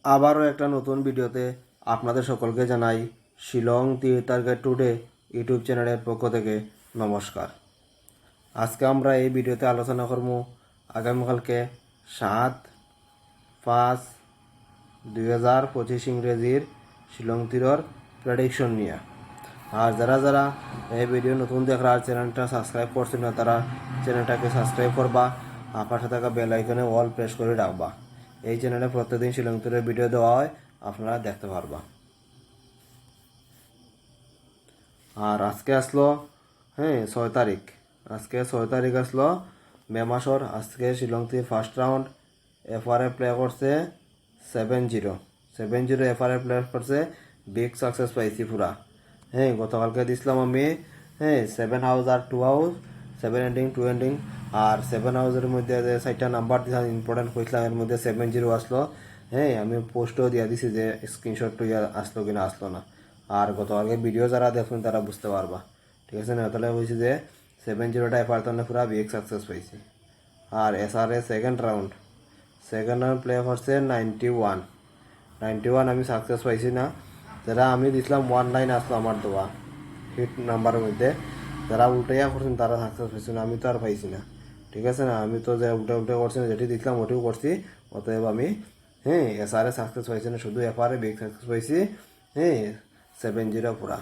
আবারও একটা নতুন ভিডিওতে আপনাদের সকলকে জানাই শিলং টার্গেট টুডে ইউটিউব চ্যানেলের পক্ষ থেকে নমস্কার। আজকে আমরা এই ভিডিওতে আলোচনা করব আগামীকালকে 7/5/2025 ইংরেজির শিলং তীরের প্রেডিকশন নিয়ে। আর যারা এই ভিডিও নতুন দেখার চ্যানেলটা সাবস্ক্রাইব করছেন না তারা চ্যানেলটাকে সাবস্ক্রাইব করবা, আর পাশে থাকা বেল আইকনে অল প্রেস করে রাখবা। এই চ্যানেলে প্রতিদিন শিলং ট্যুরের ভিডিও দেওয়া হয়, আপনারা দেখতে পারবা। আর আজকে আসলো 6 তারিখ। আজকে 6 তারিখ আসলো মে মাসের। আজকে শিলং থেকে ফার্স্ট রাউন্ড এফআরএ প্লে করছে 7-0 এফআরএ প্লে করছে। বিগ সাকসেস পাইছি পুরা। গতকালকে দিছিলাম আমি 7 হাউস আর 2 হাউস, 7 এন্ডিং 2 এন্ডিং। আর 7 হাউসের মধ্যে যে 4টা নাম্বার দিলাম ইম্পর্টেন্ট কইছিলাম, এর মধ্যে 7-0 আসলো। আমি পোস্টও দিয়ে দিছি যে স্ক্রিনশটটা আসলো কিনা আসলো না। আর গতকালকে ভিডিও যারা দেখবেন তারা বুঝতে পারবা, ঠিক আছে না? তাহলে বলছি যে 7-0টা এফআর তখন পুরা বিগ সাকসেস পাইছি। আর এসআরএ সেকেন্ড রাউন্ড প্লে করছে 91 আমি সাকসেস পাইছি না। যারা আমি দিছিলাম 19 আসলো আমার দেওয়া হিট নাম্বারের মধ্যে, যারা উল্টাইয়া করছেন তারা সাকসেস পাইছি না, আমি তো আর পাইছি না, ঠিক আছে না? আমি তো যে উল্টা করছি না, যেটি দিছিলাম ওটিও করছি। অতএব আমি এসআরএ সাকসেস পাইছি না, শুধু এফআরএ বিগ সাকসেস পাইছি 7-0 পুরা।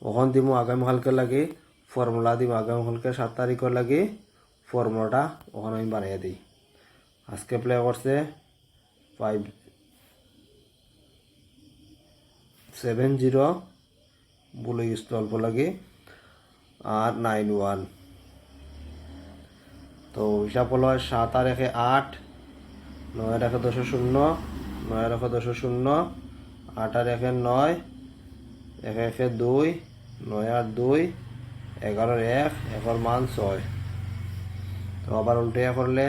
ওখান দিমু আগামীকালকে লাগি ফর্মুলা দিম, আগামীকালকে 7 তারিখের লাগি ফর্মুলাটা ওখানে আমি বানিয়ে দিই। আজকে প্লে করছে 5-7-0 বলে গেছিল অল্প লাগে, আর 9-1। তো হিসাব হলো 7 আর 1 8, 9 আর 1 10-0, 9 আর 1 10-0, 8 আর 1 9, 1 1 2, 9 আর 2, 11 আর 1, 1 মান 6। তো আবার উল্টে করলে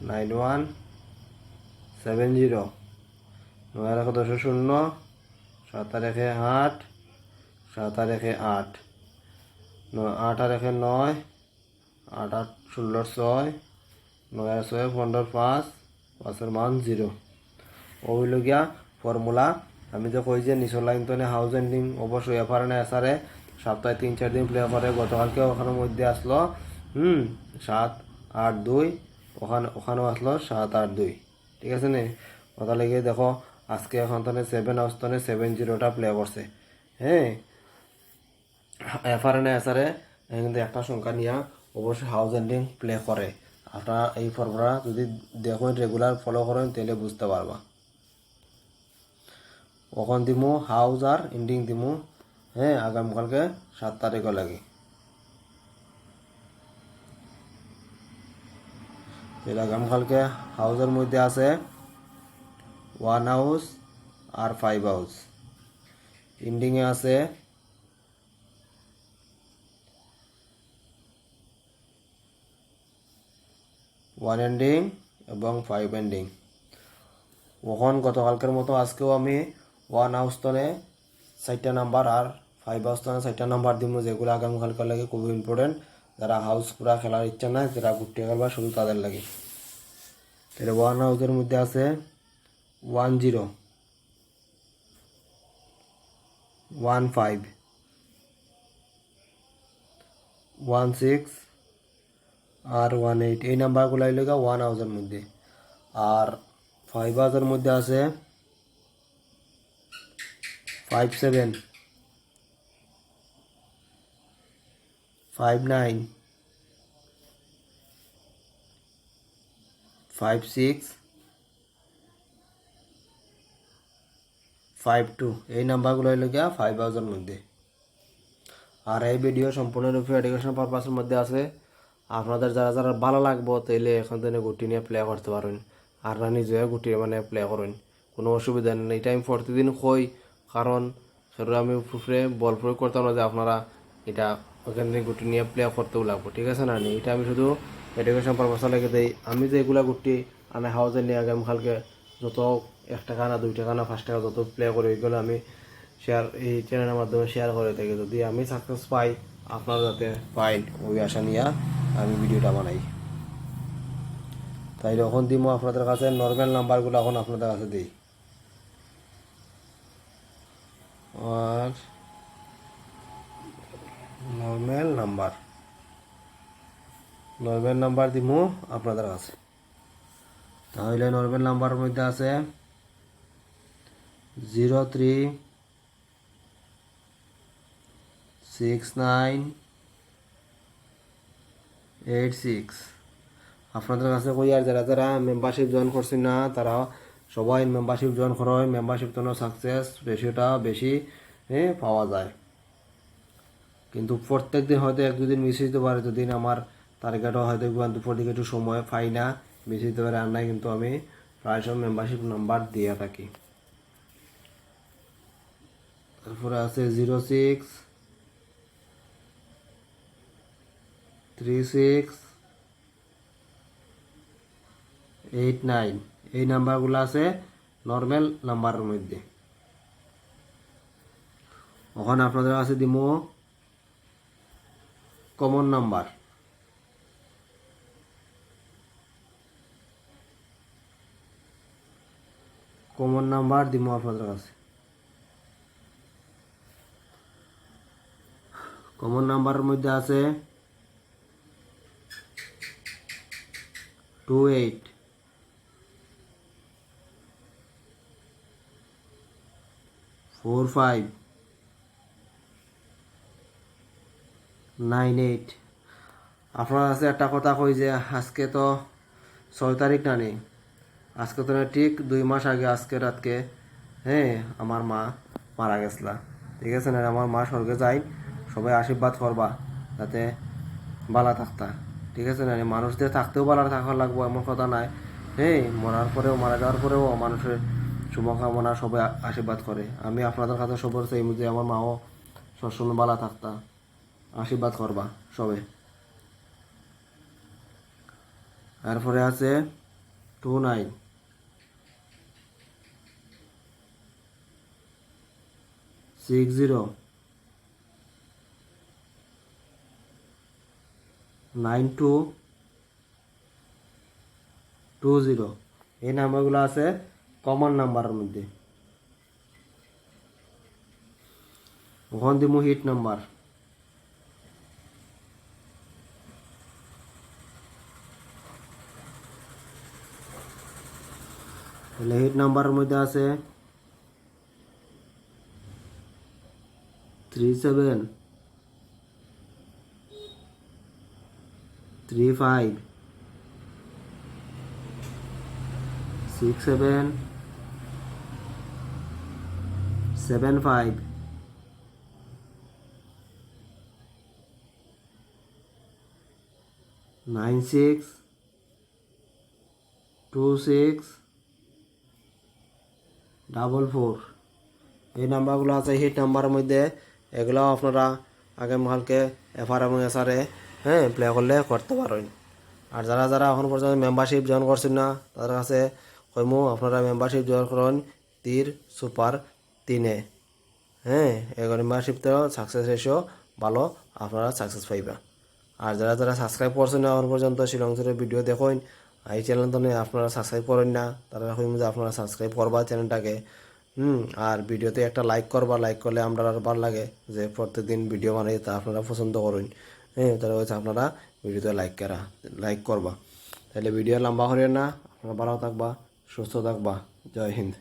9-1-7-0, 9 আর 1 10-0, 7 আর 1 8, 7 আর 1 8, 8 আর 1 9, 8 8 16 6, 9 আর 6 15 5, 5 এর মান 0। ওইল গিয়া ফর্মুলা। আমি তো কই যে নিচর লাইন তো হাউস এন্ডিং অবশ্যই এফারে না এসারে সপ্তাহে 3-4 দিন প্লে করে। গতকালকে ওখানের মধ্যে আসলো 7-8-2, ওখানেও আসলো 7-8-2, ঠিক আছে নে? ওটা লেগে দেখো আজকে এখন তো 7 হাউস তো 7-0টা প্লে করছে। এফারে না এসারে কিন্তু একটা সংখ্যা নিয়ে অবশ্যই হাউস এন্ডিং প্লে করে। আপনারা এই ফর্মুলা যদি দেখুন রেগুলার ফলো করেন তাহলে বুঝতে পারবা। ওখান দিমু হাউস আর এন্ডিং দিমু আগামীকালকে 7 তারিখও লাগে। তাহলে আগামীকালকে হাউসের মধ্যে আছে 1 হাউস আর 5 হাউস। এন্ডিংয়ে আছে 1 এন্ডিং এবং 5 এন্ডিং। ওখান গতকালকের মতো আজকেও আমি 1 হাউস তনে 4টা নাম্বার আর 5 হাউস তনে 4টা নাম্বার দিব, যেগুলো আগামীকালকে লাগে খুব ইম্পর্টেন্ট। যারা হাউস পুরা খেলার ইচ্ছা নাই, যারা ঘুরতে খেলবা শুধু তাদের লাগে। তাহলে 1 হাউসের মধ্যে আছে 10, 15, 16 আর 18। এই নাম্বারগুলো হইল 1 হাউসের মধ্যে। আর 5 হাউসের মধ্যে আছে 5-7, 5-9, 5-6, 5-2। এই নাম্বারগুলো হইল 5 হাউসের মধ্যে। আর এই ভিডিও সম্পূর্ণরূপে এডুকেশন পারপাসের মধ্যে আছে। আপনাদের যারা ভালো লাগবো তাইলে এখন থেকে গুটি নিয়ে প্লে করতে পারেন, আর না নিজে গুটি মানে প্লে করেন, কোনো অসুবিধা নেই। এটা আমি প্রতিদিন কই, কারণ সেটা আমি ফুফরে বল প্রয়োগ করতাম না যে আপনারা এটা ওখান থেকে গুটি নিয়ে প্লে করতেও লাগবো, ঠিক আছে না? এটা আমি শুধু এডুকেশন পারপাসে লেগে দিই। আমি যে এগুলা গুটি আনে হাউজে নিয়ে আগামীকালকে যত 1 টাকা না 2 টাকা না 5 টাকা যত প্লে করে ওইগুলো আমি শেয়ার এই চ্যানেলের মাধ্যমে শেয়ার করে থাকি। যদি আমি সাকসেস পাই আপনারা যাতে পাইন ওই আশা নিয়ে আমি ভিডিওটা বানাই। তো তাইলে এখন দিব আপনাদের কাছে নর্মাল নাম্বারগুলো এখন আপনাদের কাছে দিই। আর নর্মাল নাম্বার দিব আপনাদের কাছে। তাহলে নর্মাল নাম্বারের মধ্যে আছে 036986। আপনাদের কাছে কই আর যারা যারা মেম্বারশিপ জয়েন করছেন না তারা সবাই মেম্বারশিপ জয়েন করেন। মেম্বারশিপ তো সাকসেস রেশিওটা বেশি পাওয়া যায়। কিন্তু প্রত্যেক দিন হয়তো এক দুদিন মিস হতে পারে, দুদিন আমার টার্গেটও হয়তো দুপুর দিকে একটু সময় পাই না, মিস হতে পারে। আর নাই কিন্তু আমি প্রায় সময় মেম্বারশিপ নাম্বার দিয়ে থাকি। তারপরে আছে 063689। এই নাম্বারগুলো আছে নর্মাল নাম্বারের মধ্যে। ওখানে আপনাদের কাছে দিব কমন নাম্বার। দিব আপনাদের কাছে। কমন নাম্বারের মধ্যে আছে 284598। আপনার কাছে একটা কথা কই যে আজকে তো 6 তারিখ না নেই, আজকে তো ঠিক 2 মাস আগে আজকে রাতকে আমার মা মারা গেছলা। ঠিক আছে না? আমার মা স্বর্গে যাই, সবাই আশীর্বাদ করবা যাতে বালা থাকতা। ঠিক আছে না? মানুষদের থাকতেও বালা থাকা লাগবো এমন কথা নাই। মারা যাওয়ার পরেও মানুষের শুভকামনা সবাই আশীর্বাদ করে। আমি আপনাদের কাছে সবার চাই যে আমার মাও সবসময় বালা থাকতা, আশীর্বাদ করবা সবে। তারপরে আছে 29609220। এই নাম্বারগুলো আছে কমন নাম্বারের মধ্যে। ওখান দিব হিট নাম্বার। হিট নাম্বারের মধ্যে আছে 37356775 962644। এই নাম্বারগুলো আছে হিট নাম্বারের মধ্যে। এগুলো আপনারা আগামীকালকে এফআর এবং এসআরে প্লে করলে করতে পারেন। আর যারা যারা এখন পর্যন্ত মেম্বারশিপ জয়েন করছেন না তাদের কাছে কইমু আপনারা মেম্বারশিপ জয়েন করেন তীর সুপার 3-এ। এগুলো মেম্বারশিপ তো সাকসেস রেশিও ভালো, আপনারা সাকসেস পাইবা। আর যারা যারা সাবস্ক্রাইব করছেন না এখন পর্যন্ত শিলংসের ভিডিও দেখুন, এই চ্যানেল তো আপনারা সাবস্ক্রাইব করেন না, তারা কইমু যে আপনারা সাবস্ক্রাইব করবা চ্যানেলটাকে। আর ভিডিওতে একটা লাইক করবা, লাইক করলে আমরা আর ভালো লাগে যে প্রত্যেকদিন ভিডিও বানাই তা আপনারা পছন্দ করুন। তাহলে হচ্ছে আপনারা ভিডিওতে লাইক করবা। তাহলে ভিডিও লম্বা করেন না, আপনারা ভালো থাকবা, সুস্থ থাকবা। জয় হিন্দ।